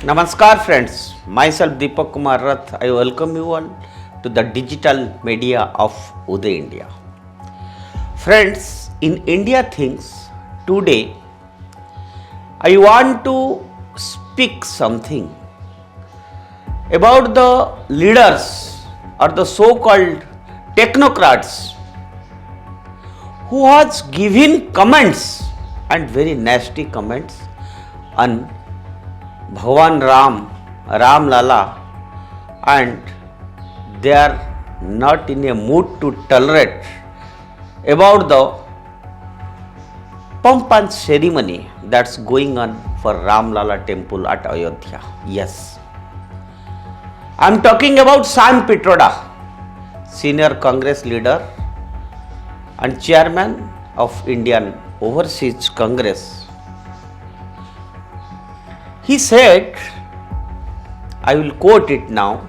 Namaskar friends, myself Deepak Kumar Rath. I welcome you all to the digital media of Uday India. Friends, in India things, today I want to speak something about the leaders or the so-called technocrats who has given comments and very nasty comments on Bhagwan Ram Lala, and they are not in a mood to tolerate about the pomp and ceremony that's going on for Ram Lala temple at Ayodhya. Yes, I am talking about Sam Pitroda, senior Congress leader and chairman of Indian Overseas Congress. He said, I will quote it now,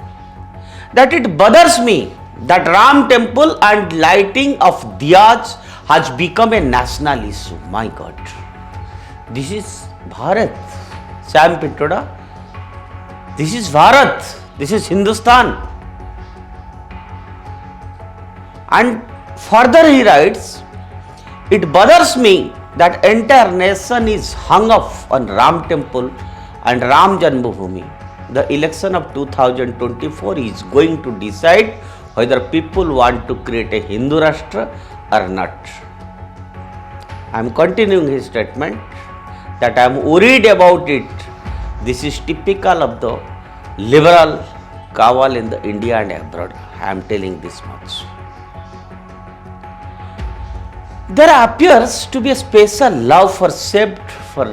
that it bothers me that Ram temple and lighting of diyas has become a national issue. My God, this is Bharat. Sam Pitroda, this is Bharat, this is Hindustan. And further he writes, it bothers me that entire nation is hung up on Ram temple and Ram Janmabhoomi. The election of 2024 is going to decide whether people want to create a Hindu Rashtra or not. I am continuing his statement that I am worried about it. This is typical of the liberal cabal in the India and abroad. I am telling this much. There appears to be a special love for saved for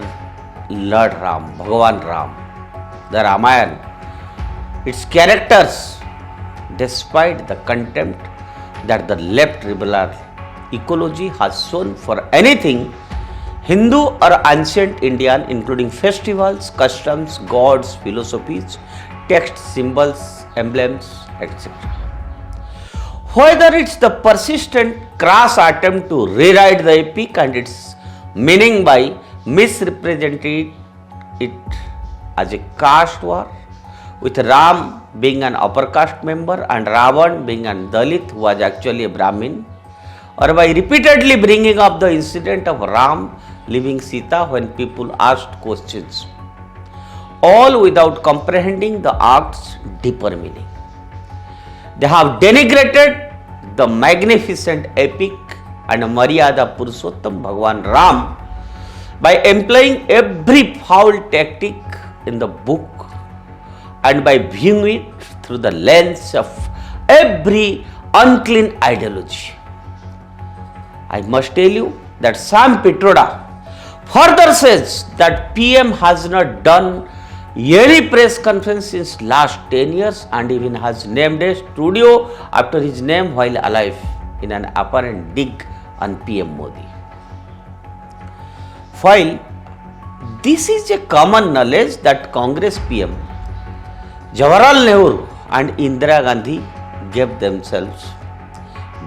Lord Ram, Bhagwan Ram, the Ramayana, its characters, despite the contempt that the left liberal ecology has shown for anything Hindu or ancient Indian, including festivals, customs, gods, philosophies, texts, symbols, emblems, etc. Whether it's the persistent crass attempt to rewrite the epic and its meaning by misrepresenting it as a caste war, with Ram being an upper caste member and Ravan being a Dalit who was actually a Brahmin, or by repeatedly bringing up the incident of Ram leaving Sita when people asked questions, all without comprehending the act's deeper meaning. They have denigrated the magnificent epic and Maryada Purushottam Bhagwan Ram by employing every foul tactic in the book and by viewing it through the lens of every unclean ideology. I must tell you that Sam Pitroda further says that PM has not done any press conference since last 10 years and even has named a studio after his name while alive in an apparent dig on PM Modi. While this is a common knowledge that Congress PM Jawaharlal Nehru and Indira Gandhi gave themselves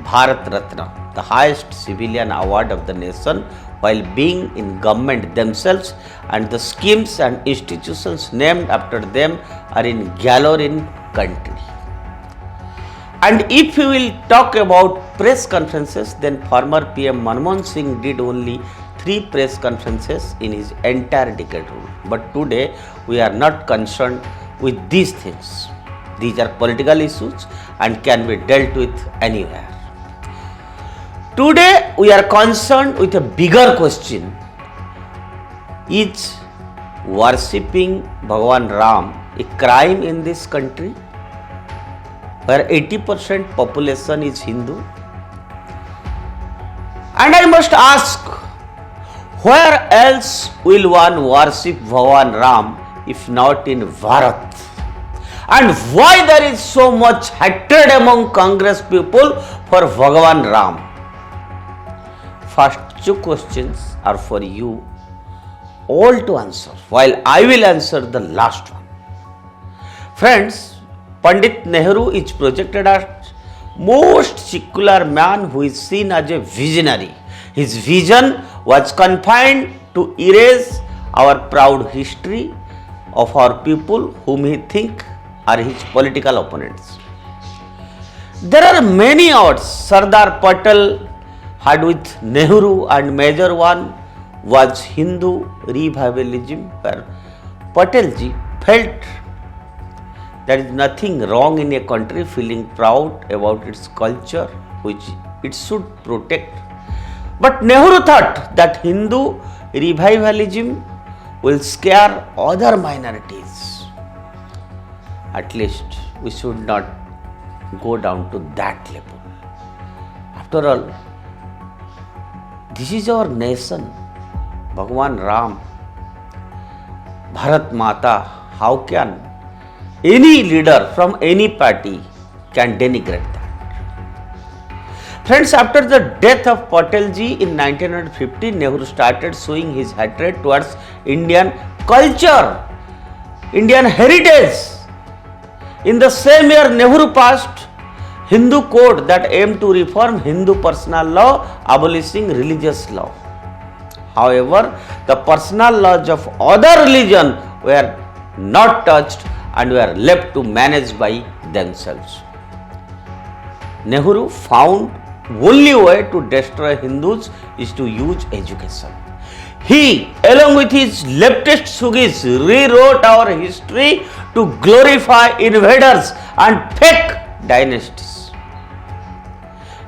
Bharat Ratna, the highest civilian award of the nation, while being in government themselves, and the schemes and institutions named after them are in galore in country. And if you will talk about press conferences, then former PM Manmohan Singh did only 3 press conferences in his entire decade rule. But today we are not concerned with these things. These are political issues and can be dealt with anywhere. Today we are concerned with a bigger question. Is worshipping Bhagwan Ram a crime in this country where 80% population is Hindu? And I must ask, where else will one worship Bhagwan Ram if not in Bharat? And why there is so much hatred among Congress people for Bhagwan Ram? First 2 questions are for you all to answer, while I will answer the last one. Friends, Pandit Nehru is projected as most secular man who is seen as a visionary. His vision was confined to erase our proud history of our people whom he think are his political opponents. There are many odds Sardar Patel had with Nehru, and major one was Hindu revivalism, where Patelji felt there is nothing wrong in a country feeling proud about its culture which it should protect. But Nehru thought that Hindu revivalism will scare other minorities. At least we should not go down to that level. After all, this is our nation. Bhagwan Ram, Bharat Mata, how can any leader from any party can denigrate that? Friends, after the death of Patelji in 1950, Nehru started showing his hatred towards Indian culture, Indian heritage. In the same year, Nehru passed Hindu code that aimed to reform Hindu personal law, abolishing religious law. However, the personal laws of other religion were not touched and were left to manage by themselves. Nehru found only way to destroy Hindus is to use education. He, along with his leftist Sugis, rewrote our history to glorify invaders and fake dynasties.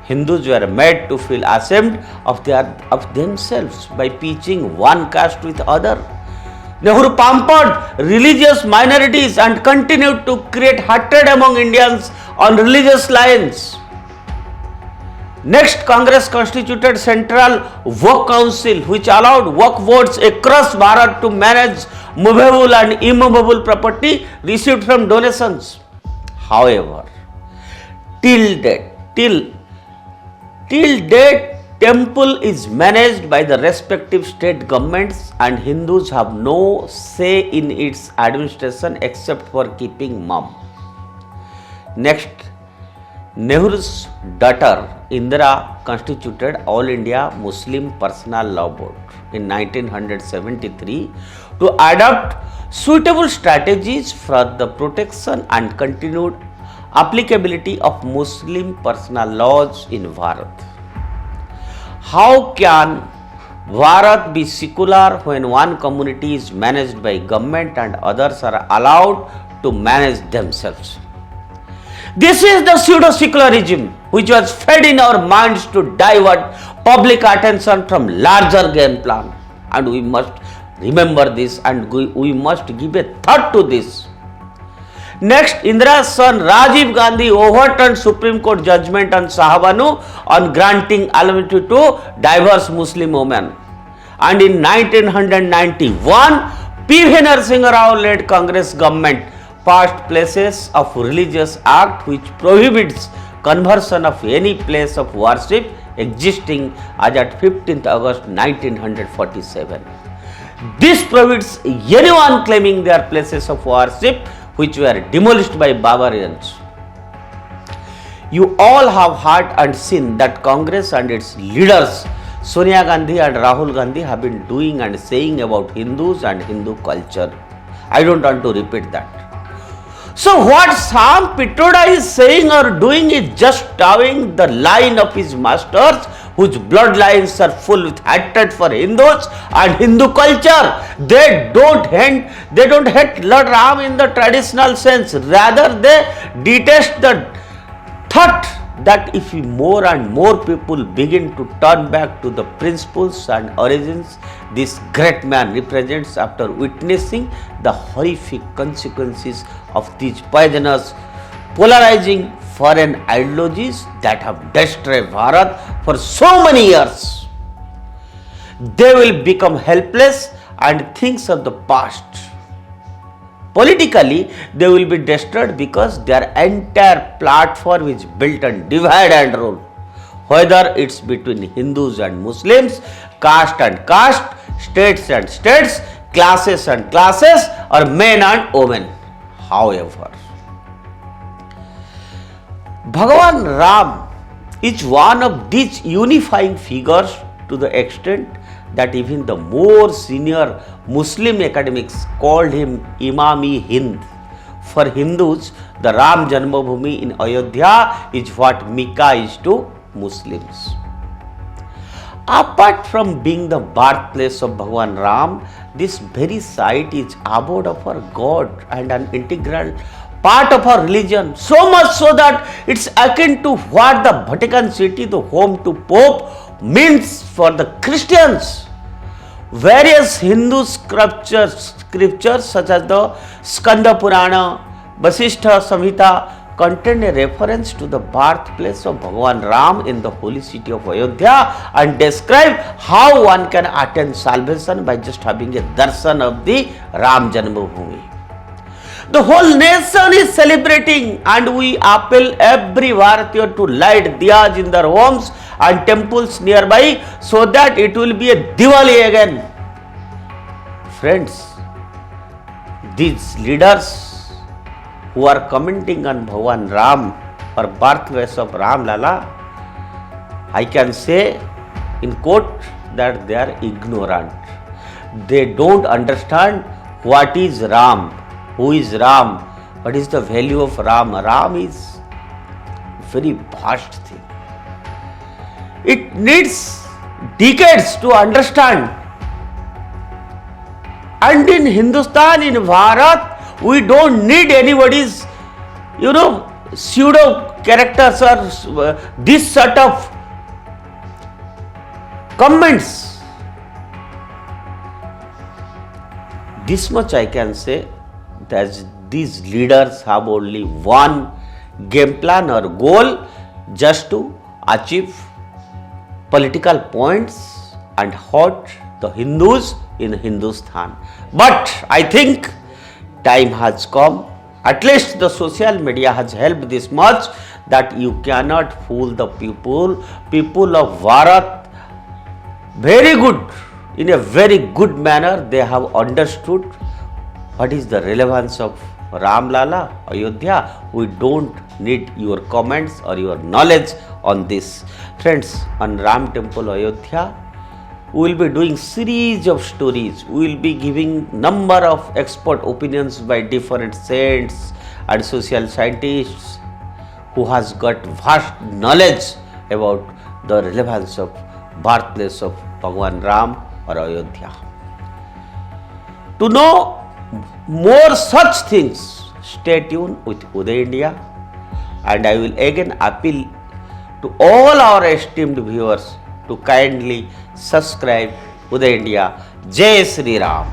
Hindus were made to feel ashamed of themselves by pitching one caste with other. Nehru pampered religious minorities and continued to create hatred among Indians on religious lines. Next, Congress constituted Central Work Council, which allowed work votes across Bharat to manage movable and immovable property received from donations. However, till date, temple is managed by the respective state governments and Hindus have no say in its administration except for keeping mum. Next, Nehru's daughter Indira constituted All India Muslim Personal Law Board in 1973 to adopt suitable strategies for the protection and continued applicability of Muslim personal laws in Bharat. How can Bharat be secular when one community is managed by government and others are allowed to manage themselves? This is the pseudo-secularism which was fed in our minds to divert public attention from larger game plan, and we must remember this and we must give a thought to this. Next, Indira's son Rajiv Gandhi overturned Supreme Court judgment on Shahabanu on granting alimony to diverse Muslim women. And in 1991, P.V. Narasimha Rao led Congress government passed Places of Religious Act which prohibits conversion of any place of worship existing as at 15th August 1947. This prohibits anyone claiming their places of worship which were demolished by barbarians. You all have heard and seen that Congress and its leaders Sonia Gandhi and Rahul Gandhi have been doing and saying about Hindus and Hindu culture. I don't want to repeat that. So what Sam Pitroda is saying or doing is just towing the line of his masters whose bloodlines are full with hatred for Hindus and Hindu culture. They don't hate Lord Ram in the traditional sense. Rather, they detest the thought that if more and more people begin to turn back to the principles and origins this great man represents after witnessing the horrific consequences of these poisonous, polarizing foreign ideologies that have destroyed Bharat for so many years, they will become helpless and things of the past. Politically, they will be destroyed because their entire platform is built on divide and rule. Whether it's between Hindus and Muslims, caste and caste, states and states, classes and classes, or men and women. However, Bhagavan Ram is one of these unifying figures to the extent that even the more senior Muslim academics called him Imam-e-Hind. For Hindus, the Ram Janmabhoomi in Ayodhya is what Mecca is to Muslims. Apart from being the birthplace of Bhagwan Ram, this very site is abode of our God and an integral part of our religion. So much so that it's akin to what the Vatican City, the home to Pope, means for the Christians. Various Hindu scriptures such as the Skanda Purana, Vasishtha Samhita contain a reference to the birthplace of Bhagwan Ram in the holy city of Ayodhya and describe how one can attain salvation by just having a darshan of the Ram Janmabhoomi. The whole nation is celebrating, and we appeal every Bharatiya to light diyas in their homes and temples nearby so that it will be a Diwali again. Friends, these leaders who are commenting on Bhagwan Ram or birthplace of Ram Lala, I can say in quote that they are ignorant. They don't understand what is Ram, who is Ram, what is the value of Ram. Ram is very vast thing. It needs decades to understand. And in Hindustan, in Bharat, we don't need anybody's, pseudo characters or this sort of comments. This much I can say, that these leaders have only one game plan or goal, just to achieve political points and hurt the Hindus in Hindustan. But I think time has come. At least the social media has helped this much that you cannot fool the people. People of Bharat, very good, in a very good manner, they have understood what is the relevance of Ram Lala, Ayodhya. We don't need your comments or your knowledge on this. Friends, on Ram Temple Ayodhya, we will be doing series of stories. We will be giving number of expert opinions by different saints and social scientists who has got vast knowledge about the relevance of birthplace of Bhagwan Ram or Ayodhya. To know more such things, stay tuned with Uday India, and I will again appeal to all our esteemed viewers to kindly subscribe Uday India. Jai Sri Ram.